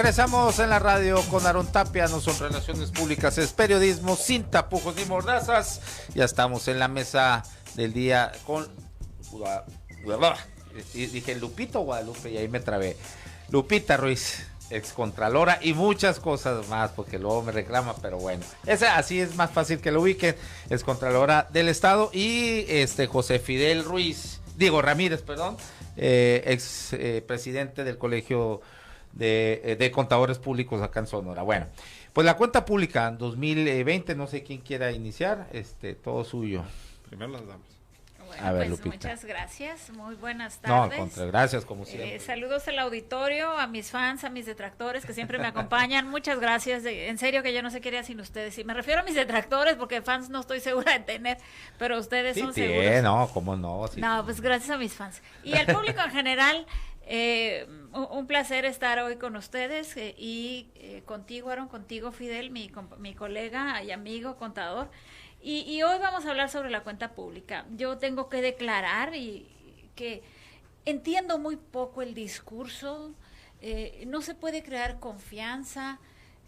Regresamos en la radio con Aarón Tapia. No son relaciones públicas, es periodismo sin tapujos ni mordazas. Ya estamos en la mesa del día con... Dije Lupito Guadalupe y ahí me trabé. Lupita Ruiz, excontralora, y muchas cosas más, porque luego me reclama, pero bueno, así es más fácil que lo ubiquen. Excontralora del Estado, y José Fidel Ramírez, ex presidente del Colegio de Contadores Públicos acá en Sonora. Bueno, pues la cuenta pública en 2020, no sé quién quiera iniciar, todo suyo. Primero las damas. Bueno, a ver, pues Lupita. muchas gracias, muy buenas tardes. No, gracias como siempre. Saludos al auditorio, a mis fans, a mis detractores que siempre me acompañan. Muchas gracias, en serio que yo no sé qué haría sin ustedes. Y me refiero a mis detractores porque fans no estoy segura de tener, pero ustedes son seguros. No, cómo no. Sí. No, pues gracias a mis fans. Y al público en general, un placer estar hoy con ustedes y contigo, Aaron, contigo, Fidel, mi colega y amigo contador. Y hoy vamos a hablar sobre la cuenta pública. Yo tengo que declarar que entiendo muy poco el discurso. No se puede crear confianza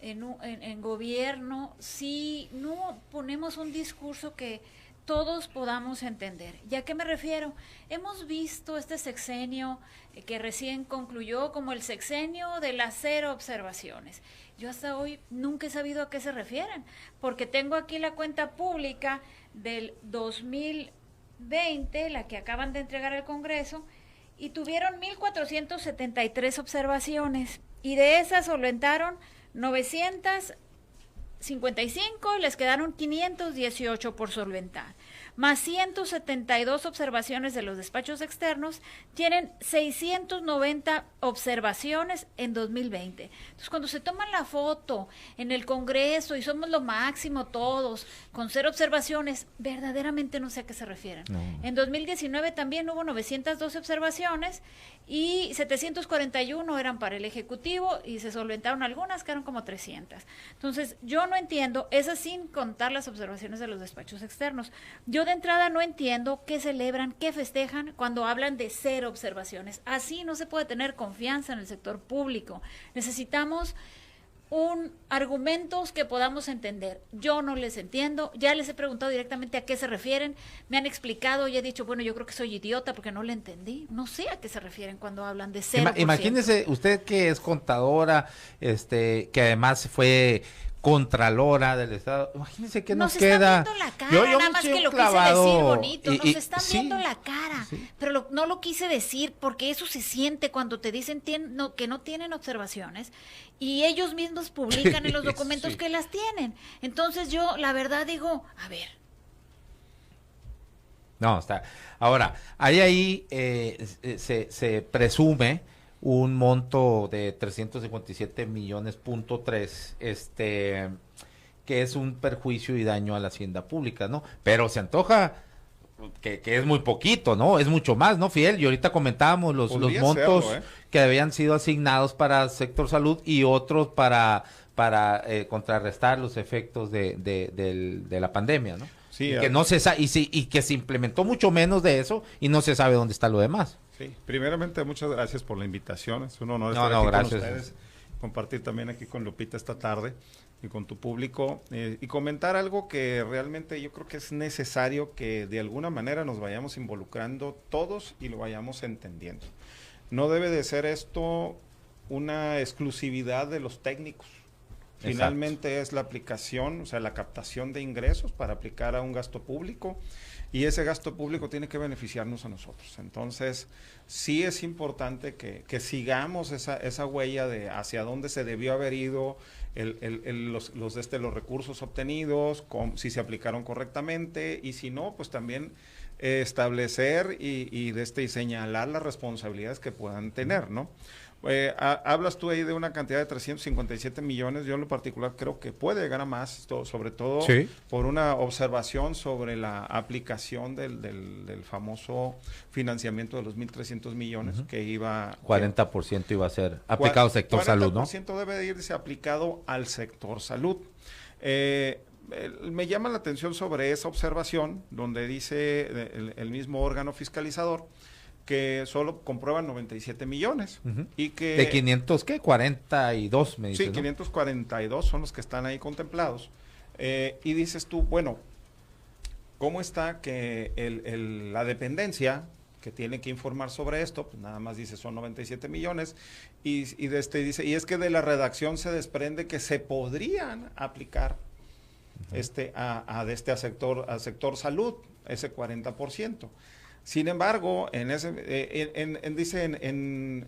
en gobierno si no ponemos un discurso que todos podamos entender. ¿Y a qué me refiero? Hemos visto este sexenio que recién concluyó como el sexenio de las 0 observaciones. Yo hasta hoy nunca he sabido a qué se refieren, porque tengo aquí la cuenta pública del 2020, la que acaban de entregar al Congreso, y tuvieron 1,473 observaciones, y de esas solventaron 955, les quedaron 518 por solventar, más 172 observaciones de los despachos externos, tienen 690 observaciones en 2020. Entonces, cuando se toman la foto en el Congreso y somos lo máximo todos, con 0 observaciones, verdaderamente no sé a qué se refieren. No. En 2019 también hubo 912 observaciones y 741 eran para el Ejecutivo y se solventaron algunas, quedaron como 300. Entonces, yo no entiendo, esas sin contar las observaciones de los despachos externos. Yo de entrada no entiendo qué celebran, qué festejan cuando hablan de 0 observaciones. Así no se puede tener confianza en el sector público. Necesitamos argumentos que podamos entender. Yo no les entiendo, ya les he preguntado directamente a qué se refieren, me han explicado y he dicho, bueno, yo creo que soy idiota porque no le entendí. No sé a qué se refieren cuando hablan de 0%. Imagínese usted que es contadora, que además fue contralora del Estado. Imagínense que nos queda. Nos están viendo la cara, nada más que lo quise decir bonito. Nos están viendo la cara, pero no lo quise decir porque eso se siente cuando te dicen que no tienen observaciones y ellos mismos publican en los documentos que las tienen. Entonces yo, la verdad, digo, a ver. No, está. Ahora, ahí se presume un monto de 357 millones.3, que es un perjuicio y daño a la hacienda pública, ¿no? Pero se antoja que es muy poquito, ¿no? Es mucho más, ¿no, Fidel? Y ahorita comentábamos los montos que habían sido asignados para sector salud y otros para contrarrestar los efectos de la pandemia, ¿no? Sí, y que no se y que se implementó mucho menos de eso y no se sabe dónde está lo demás. Sí, primeramente muchas gracias por la invitación, es un honor estar aquí con ustedes, compartir también aquí con Lupita esta tarde y con tu público y comentar algo que realmente yo creo que es necesario que de alguna manera nos vayamos involucrando todos y lo vayamos entendiendo. No debe de ser esto una exclusividad de los técnicos. Finalmente Exacto. Es la aplicación, o sea, la captación de ingresos para aplicar a un gasto público y ese gasto público tiene que beneficiarnos a nosotros. Entonces, sí es importante que sigamos esa huella de hacia dónde se debió haber ido los recursos obtenidos, si se aplicaron correctamente y si no, pues también establecer y señalar las responsabilidades que puedan tener, ¿no? Hablas tú ahí de una cantidad de 357 millones, yo en lo particular creo que puede llegar a más, sobre todo sí. Por una observación sobre la aplicación del famoso financiamiento de los 1,300 millones que iba... 40% iba a ser aplicado al sector salud, ¿no? 40% debe de irse aplicado al sector salud. Me llama la atención sobre esa observación donde dice el mismo órgano fiscalizador que solo comprueban 97 millones. Y que de 500, ¿qué? 42, me dices, sí, 542 son los que están ahí contemplados. Y dices tú, bueno, ¿cómo está que la dependencia que tiene que informar sobre esto? Pues nada más dice son 97 millones y dice, y es que de la redacción se desprende que se podrían aplicar a sector salud, ese 40%. Sin embargo, en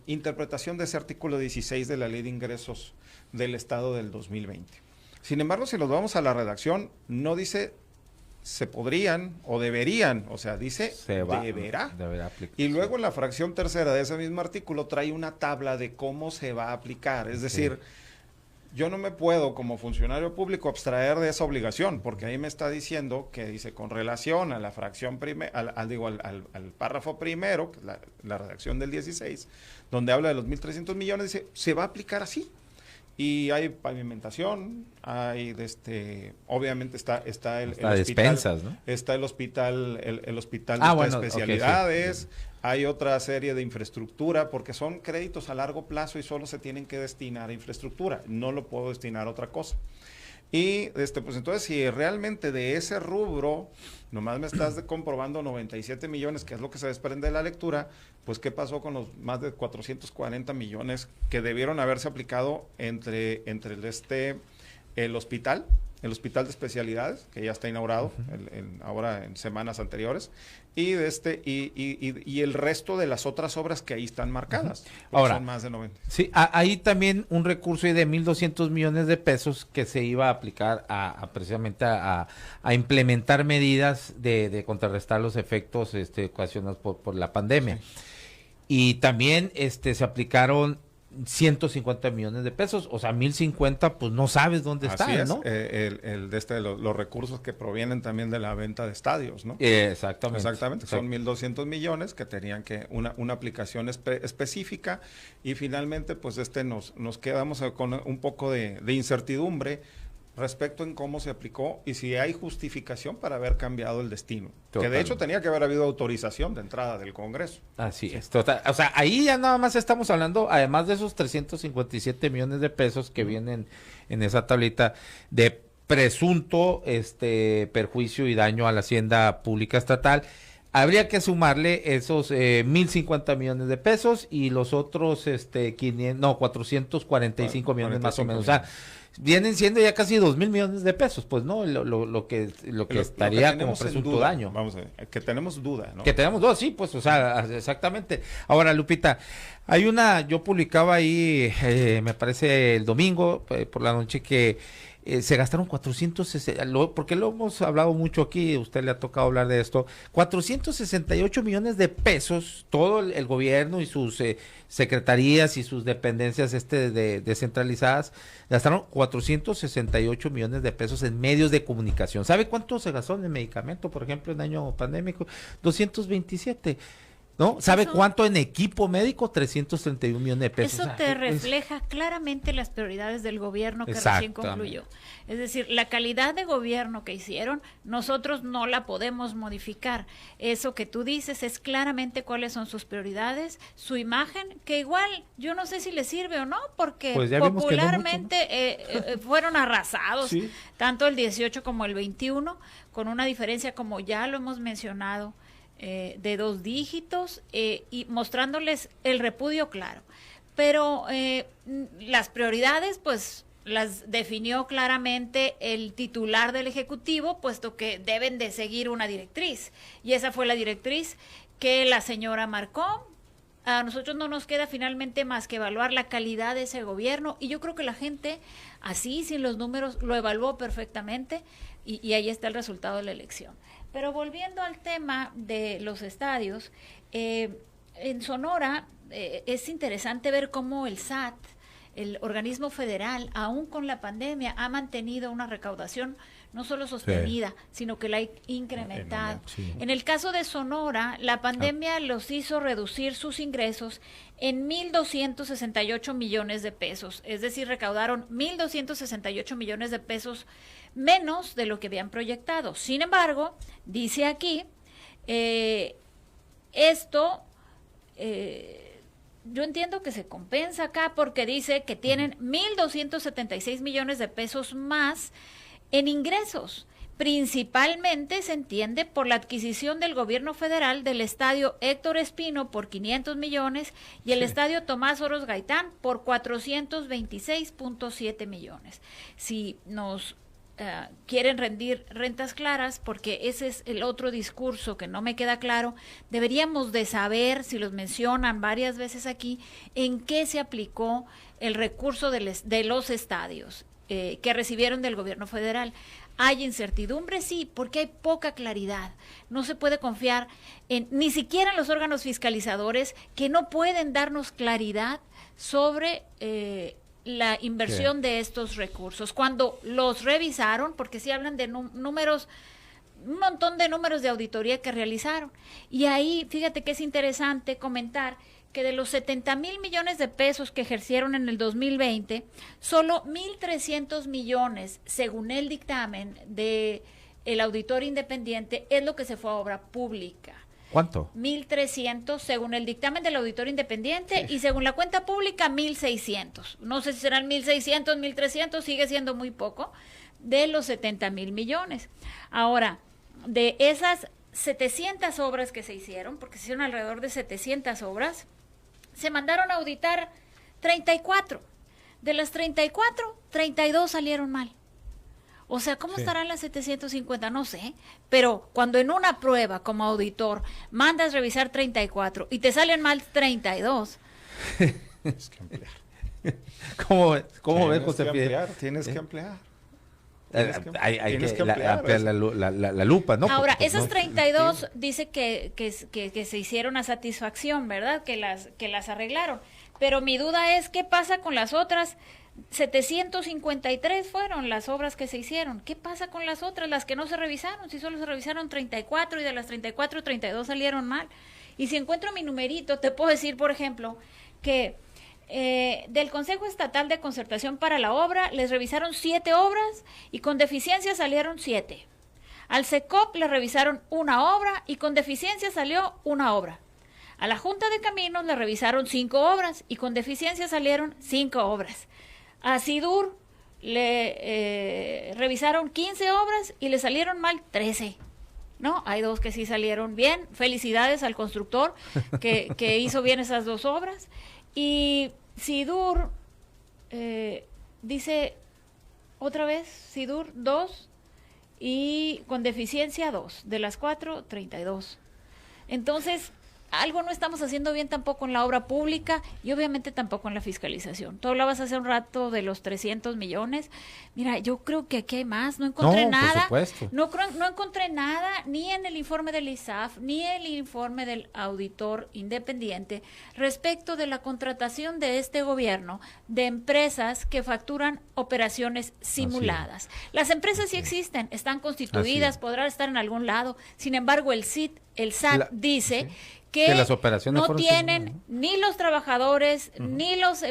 interpretación de ese artículo 16 de la Ley de Ingresos del Estado del 2020. Sin embargo, si nos vamos a la redacción, no dice se podrían o deberían, o sea, dice deberá aplicar. Y luego la fracción tercera de ese mismo artículo trae una tabla de cómo se va a aplicar. Es decir, yo no me puedo como funcionario público abstraer de esa obligación, porque ahí me está diciendo que dice con relación a la fracción al párrafo primero, que es la redacción del 16, donde habla de los 1.300 millones, dice, se va a aplicar así. Y hay pavimentación, hay obviamente está el hospital, despensas, ¿no? Está el hospital de especialidades, hay otra serie de infraestructura, porque son créditos a largo plazo y solo se tienen que destinar a infraestructura, no lo puedo destinar a otra cosa. Y pues entonces si realmente de ese rubro nomás me estás comprobando 97 millones, que es lo que se desprende de la lectura, pues ¿qué pasó con los más de 440 millones que debieron haberse aplicado entre el hospital de especialidades, que ya está inaugurado ahora en semanas anteriores, y el resto de las otras obras que ahí están marcadas? Ahora, son más de 90. Sí, hay también un recurso de 1.200 millones de pesos que se iba a aplicar precisamente a implementar medidas de contrarrestar los efectos ocasionados por la pandemia. Sí. Y también se aplicaron 150 millones de pesos, o sea, 1.050, pues no sabes dónde están, ¿no? Los recursos que provienen también de la venta de estadios, ¿no? Exactamente. Son 1.200 millones que tenían que una aplicación específica, y finalmente pues nos quedamos con un poco de incertidumbre respecto en cómo se aplicó y si hay justificación para haber cambiado el destino. Total. Que de hecho tenía que haber habido autorización de entrada del Congreso. Así es, total. O sea, ahí ya nada más estamos hablando, además de esos 357 millones de pesos que vienen en esa tablita, de presunto perjuicio y daño a la hacienda pública estatal. Habría que sumarle esos 1.050 millones de pesos y los otros 445 millones más o menos. O sea, vienen siendo ya casi 2.000 millones de pesos, pues, ¿no? Lo que estaría como presunto daño. Vamos a ver, que tenemos duda, ¿no? Que tenemos duda, sí, pues, o sea, exactamente. Ahora, Lupita, yo publicaba ahí, me parece el domingo, por la noche, que se gastaron 460, porque lo hemos hablado mucho aquí, a usted le ha tocado hablar de esto, 468 millones de pesos, todo el gobierno y sus secretarías y sus dependencias descentralizadas, gastaron 468 millones de pesos en medios de comunicación. ¿Sabe cuánto se gastó en medicamento, por ejemplo, en año pandémico? 227. ¿No? ¿Sabe cuánto en equipo médico? 331 millones de pesos. Eso te refleja claramente las prioridades del gobierno que recién concluyó. Es decir, la calidad de gobierno que hicieron, nosotros no la podemos modificar. Eso que tú dices es claramente cuáles son sus prioridades, su imagen, que igual yo no sé si le sirve o no, porque pues popularmente no mucho, ¿no? Fueron arrasados, ¿sí? Tanto el 18 como el 21, con una diferencia, como ya lo hemos mencionado, de 2 dígitos, y mostrándoles el repudio claro. Pero las prioridades, pues, las definió claramente el titular del Ejecutivo, puesto que deben de seguir una directriz. Y esa fue la directriz que la señora marcó. A nosotros no nos queda finalmente más que evaluar la calidad de ese gobierno, y yo creo que la gente, así, sin los números, lo evaluó perfectamente, y ahí está el resultado de la elección. Pero volviendo al tema de los estadios, en Sonora es interesante ver cómo el SAT, el organismo federal, aún con la pandemia, ha mantenido una recaudación no solo sostenida, sino que la ha incrementado. Sí. En el caso de Sonora, la pandemia los hizo reducir sus ingresos en 1.268 millones de pesos, es decir, recaudaron 1.268 millones de pesos menos de lo que habían proyectado. Sin embargo, dice aquí, esto yo entiendo que se compensa acá porque dice que tienen 1.276 millones de pesos más en ingresos. Principalmente se entiende por la adquisición del gobierno federal del estadio Héctor Espino por 500 millones y el estadio Tomás Oros Gaitán por 426.7 millones. Si nos quieren rendir rentas claras, porque ese es el otro discurso que no me queda claro, deberíamos de saber, si los mencionan varias veces aquí, en qué se aplicó el recurso de los estadios que recibieron del gobierno federal. ¿Hay incertidumbre? Sí, porque hay poca claridad. No se puede confiar ni siquiera en los órganos fiscalizadores, que no pueden darnos claridad sobre la inversión de estos recursos. Cuando los revisaron, porque sí hablan de números, un montón de números de auditoría que realizaron. Y ahí, fíjate que es interesante comentar que de los 70,000 millones de pesos que ejercieron en el 2020, solo 1.300 millones, según el dictamen de el auditor independiente, es lo que se fue a obra pública. ¿Cuánto? 1.300 según el dictamen del auditor independiente, y según la cuenta pública 1.600. No sé si serán 1.600, 1.300, sigue siendo muy poco de los 70,000 millones. Ahora, de esas 700 obras que se hicieron, porque se hicieron alrededor de 700 obras, se mandaron a auditar 34. De las 34, 32 salieron mal. O sea, ¿cómo estarán las 750? No sé. Pero cuando en una prueba como auditor mandas revisar 34 y te salen mal 32. Tienes que ampliar. ¿Cómo ves, José Fidel? Tienes que ampliar. Hay que ampliar la lupa, ¿no? Ahora, esas 32 dice que se hicieron a satisfacción, ¿verdad? Que las arreglaron. Pero mi duda es, ¿qué pasa con las otras? 753 fueron las obras que se hicieron. ¿Qué pasa con las otras, las que no se revisaron? Si solo se revisaron 34 y de las 34, 32 salieron mal. Y si encuentro mi numerito, te puedo decir, por ejemplo, que del Consejo Estatal de Concertación para la Obra les revisaron 7 obras y con deficiencia salieron 7. Al SECOP le revisaron una obra y con deficiencia salió una obra. A la Junta de Caminos le revisaron 5 obras y con deficiencia salieron 5 obras. A SIDUR le revisaron 15 obras y le salieron mal 13. ¿No? Hay 2 que sí salieron bien. Felicidades al constructor que hizo bien esas 2 obras. Y SIDUR dice otra vez, SIDUR 2 y con deficiencia 2. De las 4, 32. Entonces, algo no estamos haciendo bien tampoco en la obra pública y obviamente tampoco en la fiscalización. Tú hablabas hace un rato de los 300 millones. Mira, yo creo que aquí hay más. No encontré nada. Por supuesto. No encontré nada ni en el informe del ISAF ni el informe del auditor independiente respecto de la contratación de este gobierno de empresas que facturan operaciones simuladas. Las empresas sí existen, están constituidas, podrán estar en algún lado. Sin embargo, el SAT dice que las operaciones no tienen ni los trabajadores, ni los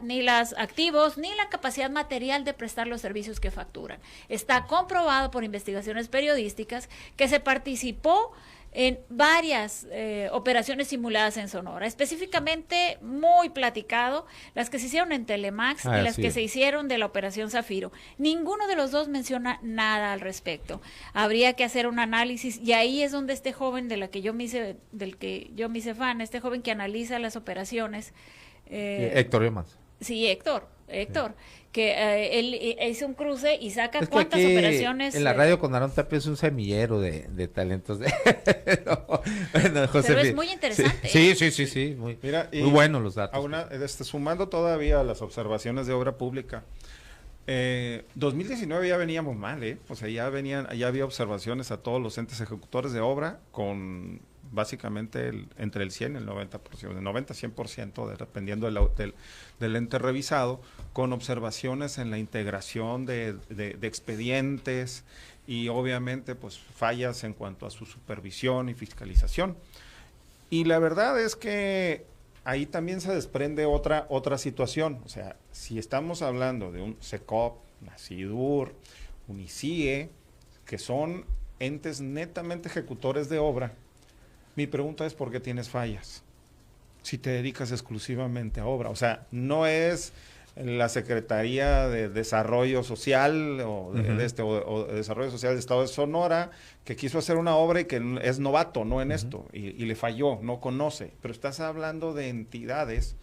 ni los activos, ni la capacidad material de prestar los servicios que facturan. Está comprobado por investigaciones periodísticas que se participó en varias operaciones simuladas en Sonora, específicamente muy platicado, las que se hicieron en Telemax y las que se hicieron de la Operación Zafiro. Ninguno de los dos menciona nada al respecto. Habría que hacer un análisis y ahí es donde este joven del que yo me hice fan, este joven que analiza las operaciones. Héctor Emas. Sí, Héctor, que él hizo un cruce y saca cuántas operaciones. En la radio con Aarón Tapia es un semillero de talentos. Bueno, José, pero es muy interesante. Sí. Muy buenos los datos. Sumando todavía a las observaciones de obra pública. 2019 ya veníamos mal, O sea, ya había observaciones a todos los entes ejecutores de obra con básicamente entre el 100 y el 90%, el 90-100%, dependiendo del ente revisado, con observaciones en la integración de expedientes y obviamente pues fallas en cuanto a su supervisión y fiscalización. Y la verdad es que ahí también se desprende otra situación. O sea, si estamos hablando de un SECOP, una SIDUR, un ICIE, que son entes netamente ejecutores de obra, mi pregunta es ¿por qué tienes fallas? si te dedicas exclusivamente a obra. O sea, no es la Secretaría de Desarrollo Social o de Desarrollo Social de Estado de Sonora que quiso hacer una obra y que es novato, no en esto, y le falló, no conoce. Pero estás hablando de entidades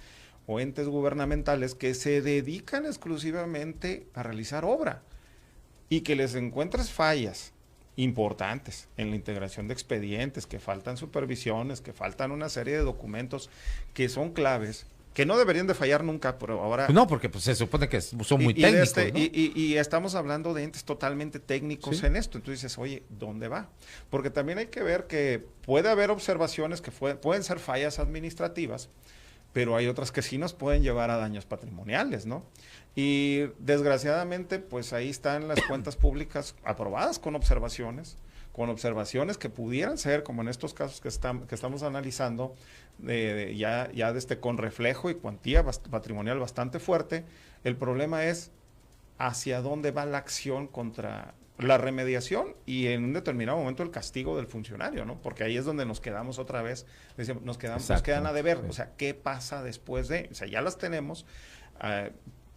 o entes gubernamentales que se dedican exclusivamente a realizar obra y que les encuentres fallas importantes en la integración de expedientes, que faltan supervisiones, que faltan una serie de documentos que son claves, que no deberían de fallar nunca, pero ahora... No, porque pues, se supone que son muy técnicos, ¿no? Y estamos hablando de entes totalmente técnicos en esto. Entonces dices, oye, ¿dónde va? Porque también hay que ver que puede haber observaciones que pueden ser fallas administrativas, pero hay otras que sí nos pueden llevar a daños patrimoniales, ¿no? Y desgraciadamente, pues ahí están las cuentas públicas aprobadas con observaciones que pudieran ser, como en estos casos que estamos analizando, con reflejo y cuantía patrimonial bastante fuerte. El problema es hacia dónde va la acción contra la remediación y en un determinado momento el castigo del funcionario, ¿no? Porque ahí es donde nos quedamos otra vez, nos quedan a deber, o sea, ¿qué pasa después de? O sea, ya las tenemos,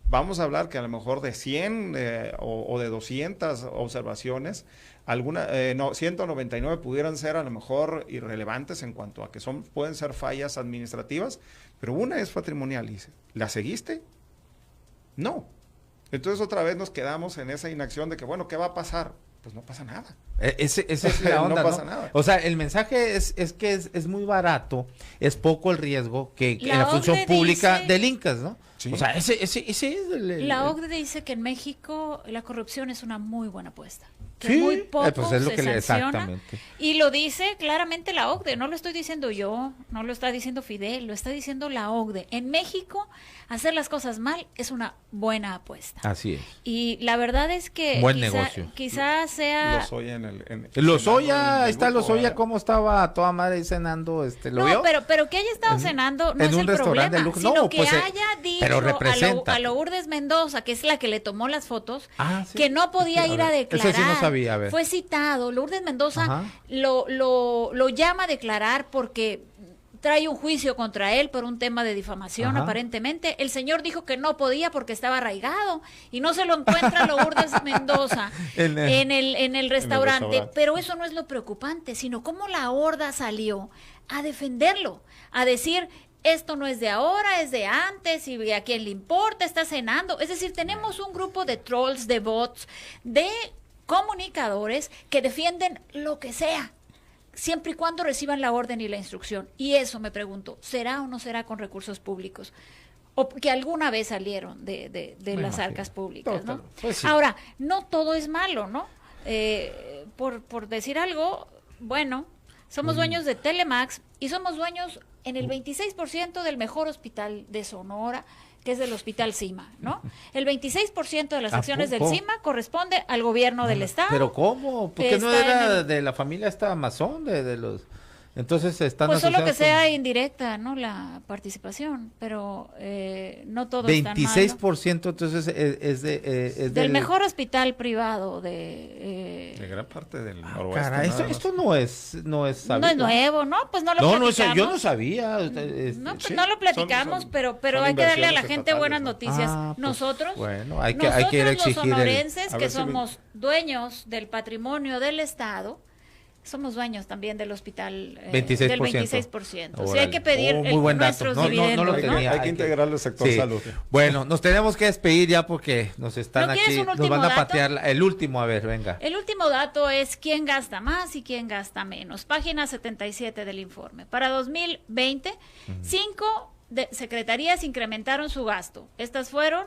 vamos a hablar que a lo mejor de 100 o de 200 observaciones, 199 pudieran ser a lo mejor irrelevantes en cuanto a que pueden ser fallas administrativas, pero una es patrimonial. Y ¿la seguiste? No. Entonces otra vez nos quedamos en esa inacción de que, bueno, ¿qué va a pasar? Pues no pasa nada. Esa es la onda, no pasa nada. O sea, el mensaje es que es muy barato, es poco el riesgo que en la función pública delincas, ¿no? Sí. O sea, ese es la OCDE dice que en México la corrupción es una muy buena apuesta. Que sí, muy poco pues es lo se que sanciona, exactamente. y lo dice claramente la OCDE, no lo estoy diciendo yo, no lo está diciendo Fidel, lo está diciendo la OCDE. En México, hacer las cosas mal es una buena apuesta. Así es. Y la verdad es que buen negocio. Quizás sea... Lozoya Lozoya, ahí está Lozoya, ¿cómo estaba toda madre ahí cenando? ¿Lo vio? pero que haya estado cenando no en es un el restaurante problema, de lujo. sino No, que pues, haya dicho pero representa. a Lourdes Mendoza, que es la que le tomó las fotos, ¿sí? que no podía ir a declarar. Eso sí no sabía, a ver. Fue citado. Lourdes Mendoza lo llama a declarar porque trae un juicio contra él por un tema de difamación, aparentemente. El señor dijo que no podía porque estaba arraigado y no se lo encuentra Lourdes Mendoza en el restaurante. Pero eso no es lo preocupante, sino cómo la horda salió a defenderlo, a decir... Esto no es de ahora, es de antes, y a quién le importa, está cenando. Es decir, tenemos un grupo de trolls, de bots, de comunicadores que defienden lo que sea, siempre y cuando reciban la orden y la instrucción. Y eso me pregunto, ¿será o no será con recursos públicos? O que alguna vez salieron de las arcas públicas, ¿no? Pues sí. Ahora, no todo es malo, ¿no? Por decir algo, bueno, somos dueños de Telemax y somos dueños en el 26% del mejor hospital de Sonora, que es el Hospital CIMA, ¿no? El 26% de las acciones del CIMA corresponde al gobierno del estado. ¿Pero cómo? ¿Por qué no era de la familia esta Amazon, de los... Entonces están pues solo que sea indirecta, ¿no? La participación, pero no todo 26%, entonces es del mejor hospital privado de gran parte del noroeste. Caray, esto no es sabido. No es nuevo, ¿no? Pues no lo platicamos. Yo no sabía. No, pues no lo platicamos, pero hay que darle a la gente buenas noticias. Pues, nosotros, bueno, hay que ir a exigir los sonorenses, que somos dueños del patrimonio del estado, somos dueños también del hospital 26%. Del 26%. O sea, hay que pedir muy buen dato. nuestros dividendos. No lo tenía. Hay que integrar el sector salud. Bueno, nos tenemos que despedir ya porque nos están aquí, nos van a patear el último, a ver, venga. El último dato es quién gasta más y quién gasta menos. Página 77 del informe. Para 2020, 5 secretarías incrementaron su gasto. Estas fueron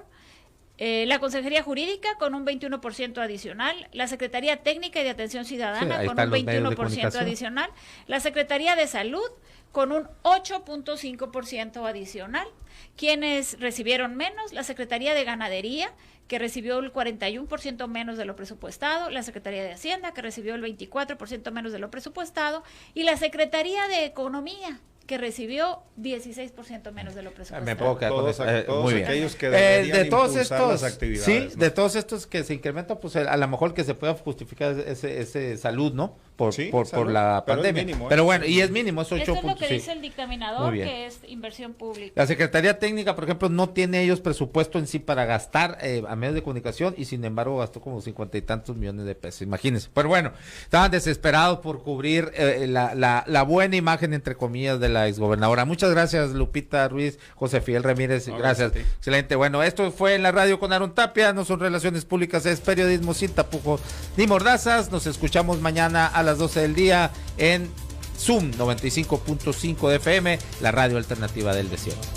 la Consejería Jurídica con un 21% adicional, la Secretaría Técnica y de Atención Ciudadana con un 21% adicional, la Secretaría de Salud con un 8.5% adicional. Quienes recibieron menos, la Secretaría de Ganadería, que recibió el 41% menos de lo presupuestado, la Secretaría de Hacienda, que recibió el 24% menos de lo presupuestado, y la Secretaría de Economía, que recibió 16% menos de lo presupuestado. Me puedo quedar con eso. Muy bien. Aquellos que de todos estos, las actividades, sí, ¿no? De todos estos que se incrementan, pues a lo mejor que se pueda justificar ese salud, ¿no? por la pandemia. Es mínimo, pero bueno, y es mínimo, es 8. Eso es lo que dice el dictaminador, que es inversión pública. La Secretaría Técnica, por ejemplo, no tiene ellos presupuesto en sí para gastar a medios de comunicación y sin embargo gastó como 50 y tantos millones de pesos, imagínense. Pero bueno, estaban desesperados por cubrir la buena imagen, entre comillas, de la exgobernadora. Muchas gracias, Lupita Ruiz, José Fidel Ramírez, gracias. Excelente. Bueno, esto fue en la radio con Aaron Tapia, no son relaciones públicas, es periodismo sin tapujos ni mordazas. Nos escuchamos mañana a las 12 del día en Zoom 95.5 de FM, la radio alternativa del desierto.